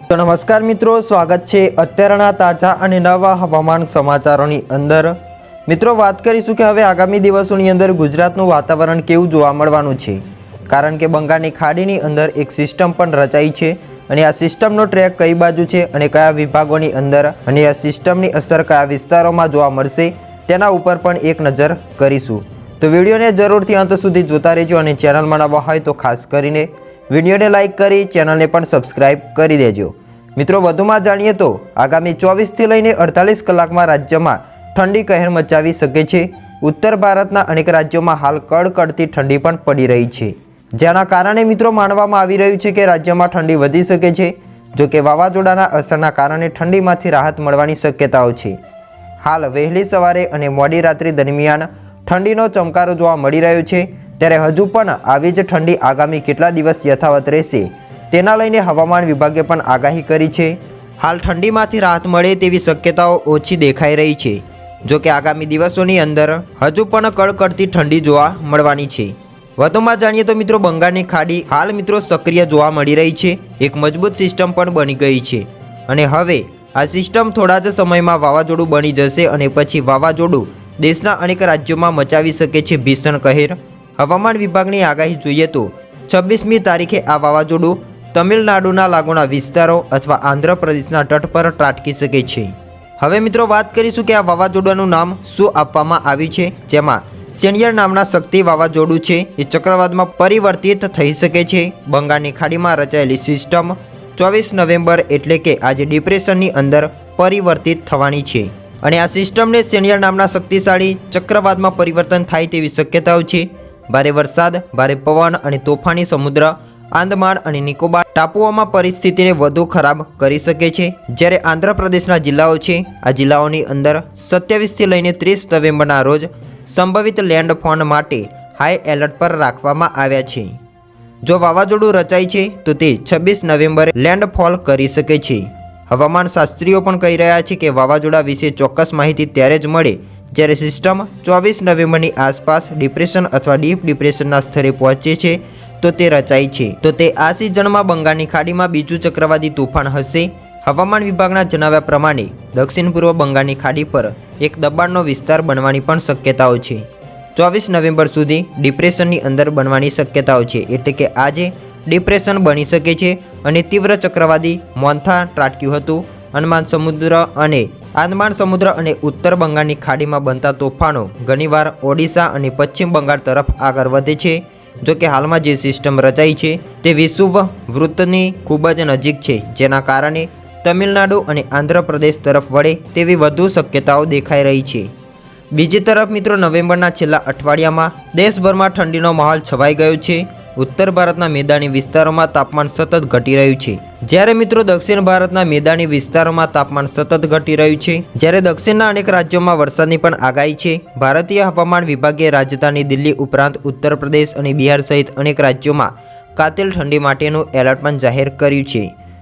તો નમસ્કાર મિત્રો, સ્વાગત છે અત્યારના તાજા અને નવા હવામાન સમાચારોની અંદર। મિત્રો વાત કરીશું કે હવે આગામી દિવસોની અંદર ગુજરાતનું વાતાવરણ કેવું જોવા મળવાનું છે, કારણ કે બંગાળની ખાડીની અંદર એક સિસ્ટમ પણ રચાઈ છે અને આ સિસ્ટમનો ટ્રેક કઈ બાજુ છે અને કયા વિભાગોની અંદર અને આ સિસ્ટમની અસર કયા વિસ્તારોમાં જોવા મળશે તેના ઉપર પણ એક નજર કરીશું। તો વિડીયોને જરૂરથી અંત સુધી જોતા રહેજો અને ચેનલમાં નવા હોય તો ખાસ કરીને વિડીયોને લાઇક કરી ચેનલને પણ સબસ્ક્રાઇબ કરી દેજો। મિત્રો વધુમાં જાણીએ તો આગામી 24 થી લઈને 48 કલાકમાં રાજ્યમાં ઠંડી કહેર મચાવી શકે છે। ઉત્તર ભારતના અનેક રાજ્યોમાં હાલ કડકડતી ઠંડી પણ પડી રહી છે, જેના કારણે મિત્રો માનવામાં આવી રહ્યું છે કે રાજ્યમાં ઠંડી વધી શકે છે। જો કે વાવાઝોડાના અસરના કારણે ઠંડીમાંથી રાહત મળવાની શક્યતાઓ છે। હાલ વહેલી સવારે અને મોડી રાત્રિ દરમિયાન ઠંડીનો ચમકારો જોવા મળી રહ્યો છે, ત્યારે હજુ પણ આવી જ ઠંડી આગામી કેટલા દિવસ યથાવત રહેશે તેના લઈને હવામાન વિભાગે પણ આગાહી કરી છે। હાલ ઠંડીમાંથી રાહત મળે તેવી શક્યતાઓ ઓછી દેખાઈ રહી છે। જો કે આગામી દિવસોની અંદર હજુ પણ કડકડતી ઠંડી જોવા મળવાની છે। વધુમાં જાણીએ તો મિત્રો બંગાળની ખાડી હાલ મિત્રો સક્રિય જોવા મળી રહી છે, એક મજબૂત સિસ્ટમ પણ બની ગઈ છે અને હવે આ સિસ્ટમ થોડા જ સમયમાં વાવાઝોડું બની જશે અને પછી વાવાઝોડું દેશના અનેક રાજ્યોમાં મચાવી શકે છે ભીષણ કહેર। હવામાન વિભાગની આગાહી જોઈએ તો 26મી તારીખે આ વાવાઝોડું તમિલનાડુના લાગુના વિસ્તારો અથવા આંધ્રપ્રદેશના તટ પર ત્રાટકી શકે છે। હવે મિત્રો વાત કરીશું કે આ વાવાઝોડાનું નામ શું આપવામાં આવ્યું છે, જેમાં સેનિયર નામના શક્તિ વાવાઝોડું છે એ ચક્રવાતમાં પરિવર્તિત થઈ શકે છે। બંગાળની ખાડીમાં રચાયેલી સિસ્ટમ 24 નવેમ્બર એટલે કે આજે ડિપ્રેશનની અંદર પરિવર્તિત થવાની છે અને આ સિસ્ટમને સેનિયર નામના શક્તિશાળી ચક્રવાતમાં પરિવર્તન થાય તેવી શક્યતાઓ છે। ભારે વરસાદ, ભારે પવન અને તોફાની સમુદ્ર આંદામાન અને નિકોબાર ટાપુઓમાં પરિસ્થિતિને વધુ ખરાબ કરી શકે છે। જ્યારે આંધ્રપ્રદેશના જિલ્લાઓ છે, આ જિલ્લાઓની અંદર 27 થી લઈને 30 નવેમ્બરના રોજ સંભવિત લેન્ડફોન માટે હાઈ એલર્ટ પર રાખવામાં આવ્યા છે। જો વાવાઝોડું રચાય છે તો તે 26 નવેમ્બરે લેન્ડફોલ કરી શકે છે। હવામાન શાસ્ત્રીઓ પણ કહી રહ્યા છે કે વાવાઝોડા વિશે ચોક્કસ માહિતી ત્યારે જ મળે જ્યારે સિસ્ટમ 24 નવેમ્બરની આસપાસ ડિપ્રેશન અથવા ડીપ ડિપ્રેશનના સ્તરે પહોંચે છે તો તે રચાય છે। તો તે આ સિઝનમાં બંગાળની ખાડીમાં બીજું ચક્રવાતી તોફાન હશે। હવામાન વિભાગના જણાવ્યા પ્રમાણે દક્ષિણ પૂર્વ બંગાળની ખાડી પર એક દબાણનો વિસ્તાર બનવાની પણ શક્યતાઓ છે। 24 નવેમ્બર સુધી ડિપ્રેશનની અંદર બનવાની શક્યતાઓ છે, એટલે કે આજે ડિપ્રેશન બની શકે છે અને તીવ્ર ચક્રવાતી મોન્થા ત્રાટક્યું હતું। આંદામાન સમુદ્ર અને ઉત્તર બંગાળની ખાડીમાં બનતા તોફાનો ઘણીવાર ઓડિશા અને પશ્ચિમ બંગાળ તરફ આગળ વધે છે। જો કે હાલમાં જે સિસ્ટમ રચાઈ છે તે વિષુવવૃત્તની ખૂબ જ નજીક છે, જેના કારણે તમિલનાડુ અને આંધ્રપ્રદેશ તરફ વળે તેવી વધુ શક્યતાઓ દેખાઈ રહી છે। બીજી તરફ મિત્રો નવેમ્બરના છેલ્લા અઠવાડિયામાં દેશભરમાં ઠંડીનો માહોલ છવાઈ ગયો છે। ઉત્તર ભારતના મેદાની વિસ્તારોમાં તાપમાન સતત ઘટી રહ્યું છે, જ્યારે મિત્રો દક્ષિણ ભારતના મેદાની વિસ્તારોમાં તાપમાન સતત ઘટી રહ્યું છે। જ્યારે દક્ષિણના અનેક રાજ્યોમાં વરસાદની પણ આગાહી છે। ભારતીય હવામાન વિભાગે રાજધાની દિલ્હી ઉપરાંત ઉત્તર પ્રદેશ અને બિહાર સહિત અનેક રાજ્યોમાં કાતિલ ઠંડી માટેનું એલર્ટ પણ જાહેર કર્યું છે।